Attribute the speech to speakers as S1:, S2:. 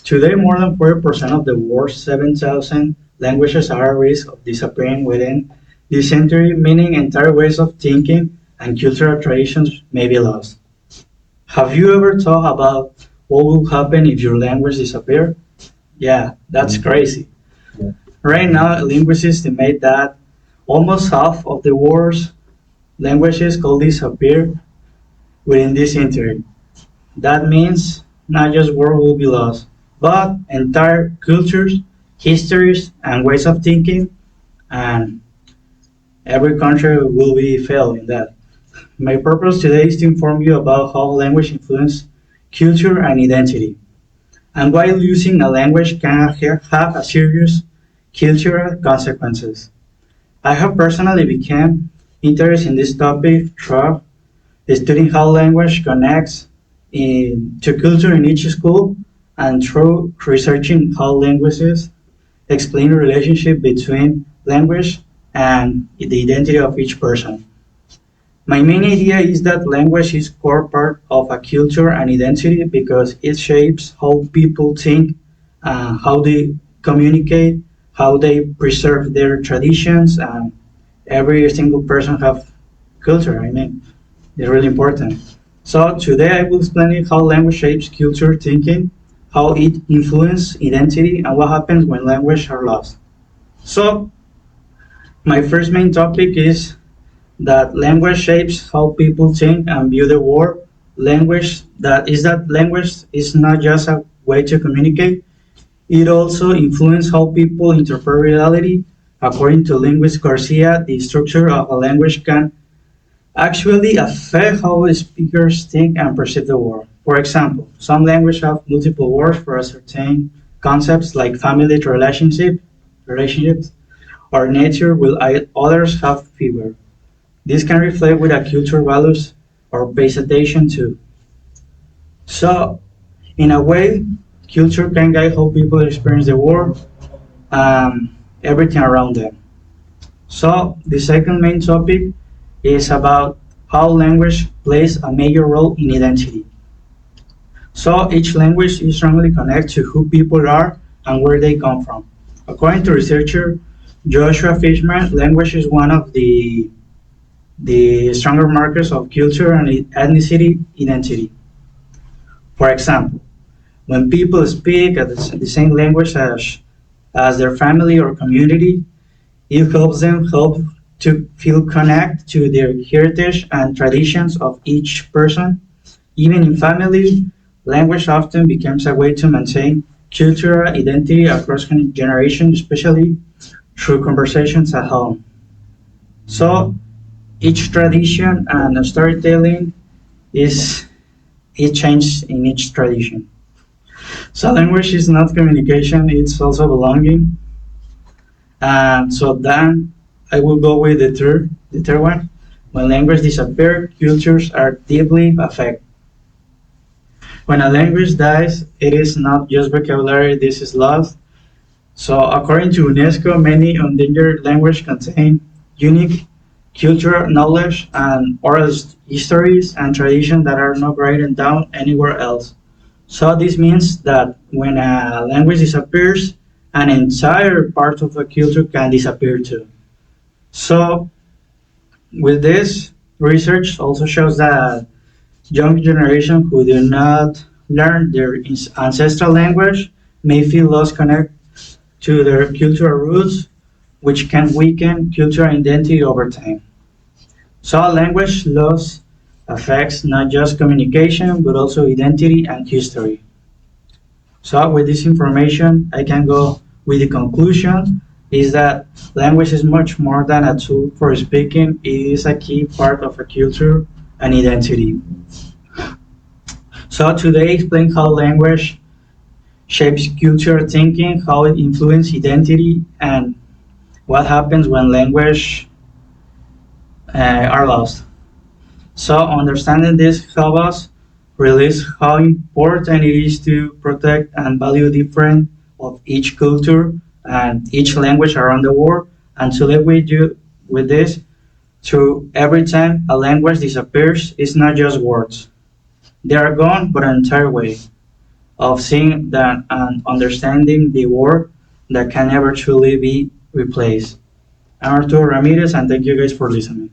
S1: Today, more than 40% of the world's 7,000 languages are at risk of disappearing within this century, meaning entire ways of thinking and cultural traditions may be lost. Have you ever thought about what will happen if your language disappears? Yeah, that's crazy.
S2: Yeah.
S1: Right now, linguists estimate that almost half of the world's languages could disappear within this century. That means not just words will be lost, but entire cultures, histories, and ways of thinking, and every country will be failed in that. My purpose today is to inform you about how language influences culture and identity, and why losing a language can have a serious cultural consequences. I have personally become interested in this topic through studying how language connects to culture in each school and through researching how languages explain the relationship between language and the identity of each person. My main idea is that language is core part of a culture and identity because it shapes how people think, how they communicate, how they preserve their traditions, and every single person have culture. I mean, it's really important. So today I will explain how language shapes culture thinking, how it influences identity, and what happens when language are lost. So my first main topic is that language shapes how people think and view the world. Language is not just a way to communicate, it also influences how people interpret reality. According to linguist Garcia, the structure of a language can actually affect how speakers think and perceive the world. For example, some languages have multiple words for a certain concepts like family relationships, or nature, while others have fewer. This can reflect with a culture values or pays attention to. So, in a way, culture can guide how people experience the world, everything around them. So, the second main topic is about how language plays a major role in identity. So, each language is strongly connected to who people are and where they come from. According to researcher Joshua Fishman, language is one of the stronger markers of culture and ethnicity identity. For example, when people speak the same language as their family or community, it helps them help to feel connect to their heritage and traditions of each person. Even in family, language often becomes a way to maintain cultural identity across generations, especially through conversations at home. So each tradition and storytelling is it changes in each tradition. So language is not communication; it's also belonging. And so then I will go with the third one. When language disappears, cultures are deeply affected. When a language dies, it is not just vocabulary, this is lost. So according to UNESCO, many endangered languages contain unique cultural knowledge and oral histories and traditions that are not written down anywhere else. So this means that when a language disappears, an entire part of a culture can disappear too. So with this, research also shows that young generation who do not learn their ancestral language may feel lost connect to their cultural roots, which can weaken cultural identity over time. So language loss affects not just communication but also identity and history. So with this information, I can go with the conclusion is that language is much more than a tool for speaking. It is a key part of a culture and identity. So today explain how language shapes culture thinking, how it influences identity, and what happens when language are lost. So understanding this helps us realize how important it is to protect and value different of each culture and each language around the world, and to live with you with this. Through every time a language disappears, it's not just words; they are gone, but an entire way. of seeing that and understanding the world that can never truly be replaced. I'm Arturo Ramirez, and thank you guys for listening.